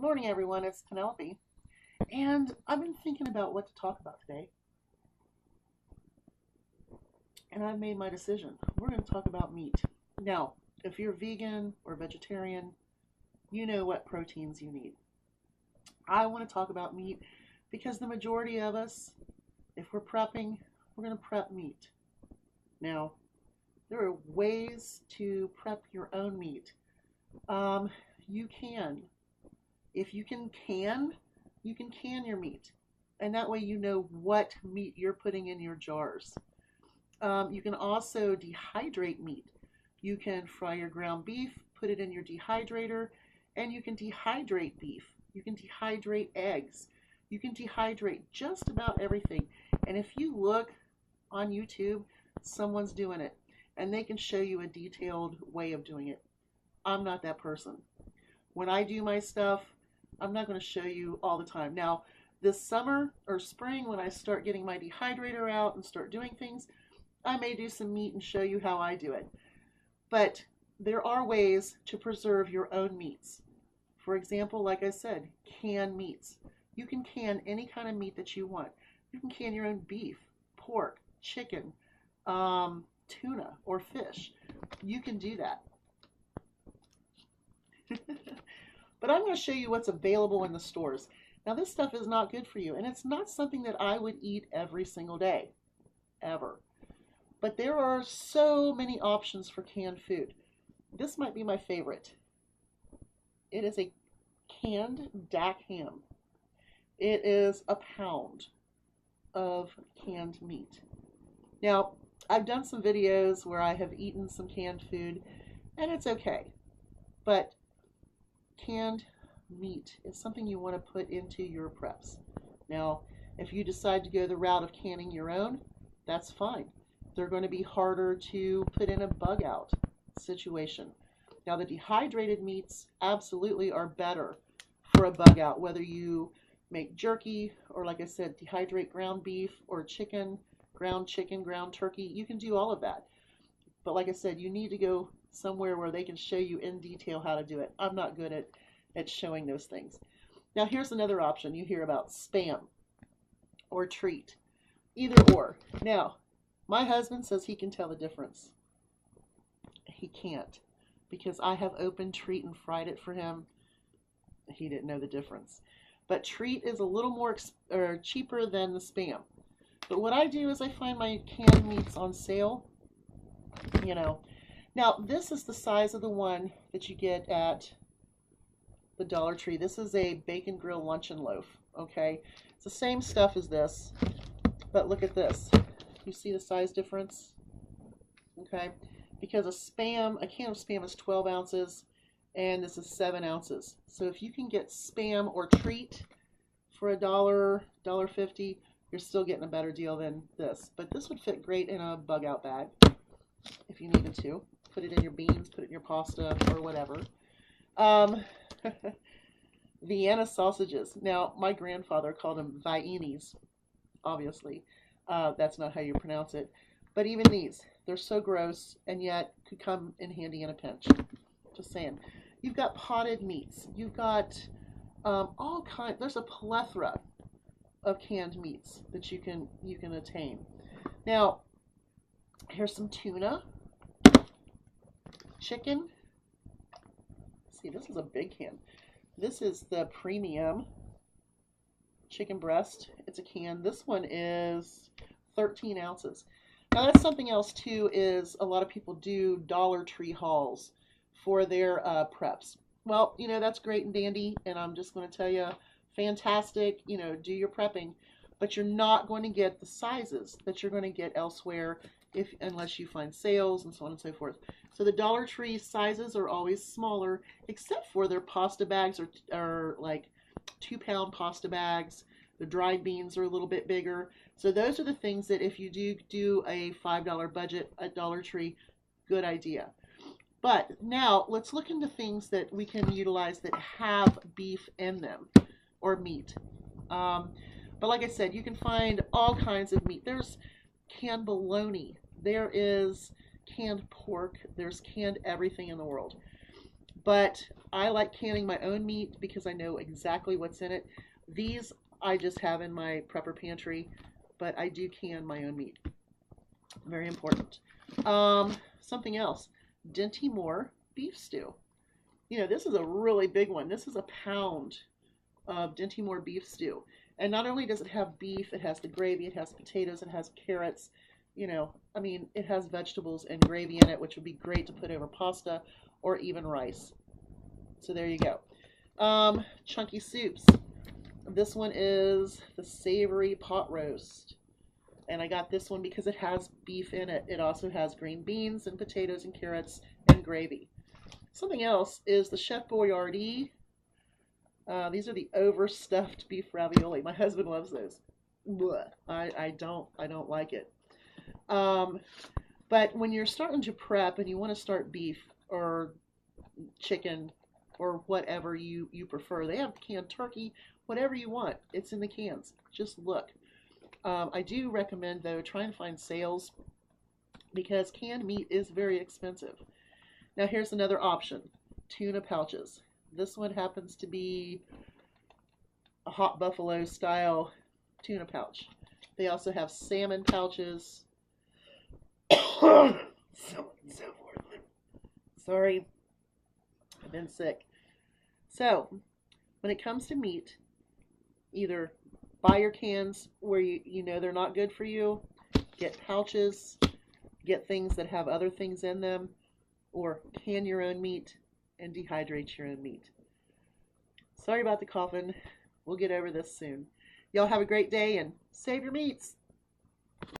Morning, everyone. It's Penelope. And I've been thinking about what to talk about today. And I've made my decision. We're going to talk about meat. Now, if you're vegan or vegetarian, you know what proteins you need. I want to talk about meat because the majority of us, if we're prepping, we're going to prep meat. Now, there are ways to prep your own meat. Um, you can. If you can can your meat. And that way you know what meat you're putting in your jars. You can also dehydrate meat. You can fry your ground beef, put it in your dehydrator, and you can dehydrate beef. You can dehydrate eggs. You can dehydrate just about everything. And if you look on YouTube, someone's doing it, and they can show you a detailed way of doing it. I'm not that person. When I do my stuff, I'm not going to show you all the time. Now, this summer or spring, when I start getting my dehydrator out and start doing things, I may do some meat and show you how I do it. But there are ways to preserve your own meats. For example, like I said, canned meats. You can can any kind of meat that you want. You can can your own beef, pork, chicken, tuna, or fish. You can do that. But I'm going to show you what's available in the stores. Now, this stuff is not good for you, and it's not something that I would eat every single day, ever. But there are so many options for canned food. This might be my favorite. It is a canned Dak ham. It is a pound of canned meat. Now, I've done some videos where I have eaten some canned food, and it's okay. But canned meat is something you want to put into your preps. Now, if you decide to go the route of canning your own, that's fine. They're going to be harder to put in a bug out situation. Now, the dehydrated meats absolutely are better for a bug out, whether you make jerky or, like I said, dehydrate ground beef or chicken, ground turkey. You can do all of that. But like I said, you need to go somewhere where they can show you in detail how to do it. I'm not good at showing those things. Now, here's another option. You hear about Spam or Treat, either or. Now, my husband says he can tell the difference. He can't, because I have opened Treat and fried it for him. He didn't know the difference. But Treat is a little more cheaper than the Spam. But what I do is I find my canned meats on sale, you know. Now, this is the size of the one that you get at the Dollar Tree. This is a bacon grill luncheon loaf, okay? It's the same stuff as this, but look at this. You see the size difference? Okay? Because a can of Spam is 12 ounces, and this is 7 ounces. So if you can get Spam or Treat for $1.50, you're still getting a better deal than this. But this would fit great in a bug out bag if you needed to. Put it in your beans, put it in your pasta, or whatever. Vienna sausages. Now, my grandfather called them Viennes, obviously. That's not how you pronounce it. But even these, they're so gross, and yet could come in handy in a pinch. Just saying. You've got potted meats. You've got all kinds. There's a plethora of canned meats that you can attain. Now, here's some tuna, chicken. See, this is a big can. This is the premium chicken breast. It's a can. This one is 13 ounces. Now, that's something else too, is a lot of people do Dollar Tree hauls for their preps. Well, you know, that's great and dandy, and I'm just going to tell you, fantastic, you know, do your prepping, but you're not going to get the sizes that you're going to get elsewhere unless you find sales and so on and so forth. So the Dollar Tree sizes are always smaller, except for their pasta bags are like 2-pound pasta bags. The dried beans are a little bit bigger. So those are the things that if you do a $5 budget at Dollar Tree, good idea. But now let's look into things that we can utilize that have beef in them or meat. But like I said, you can find all kinds of meat. There's canned bologna. There is canned pork. There's canned everything in the world. But I like canning my own meat because I know exactly what's in it. These I just have in my prepper pantry, but I do can my own meat. Very important. Something else, Dinty Moore beef stew. You know, this is a really big one. This is a pound of Dinty Moore beef stew. And not only does it have beef, it has the gravy, it has potatoes, it has carrots. You know, I mean, it has vegetables and gravy in it, which would be great to put over pasta or even rice. So there you go. Chunky soups. This one is the savory pot roast. And I got this one because it has beef in it. It also has green beans and potatoes and carrots and gravy. Something else is the Chef Boyardee. These are the overstuffed beef ravioli. My husband loves those. Blech. I don't like it. Um, but when you're starting to prep and you want to start beef or chicken or whatever you prefer, they have canned turkey, whatever you want. It's in the cans. Just look. I do recommend, though, try and find sales because canned meat is very expensive. Now, here's another option, tuna pouches. This one happens to be a hot buffalo style tuna pouch. They also have salmon pouches. So forth. Sorry, I've been sick. So, when it comes to meat, either buy your cans where you know they're not good for you, get pouches, get things that have other things in them, or can your own meat and dehydrate your own meat. Sorry about the coughing. We'll get over this soon. Y'all have a great day and save your meats.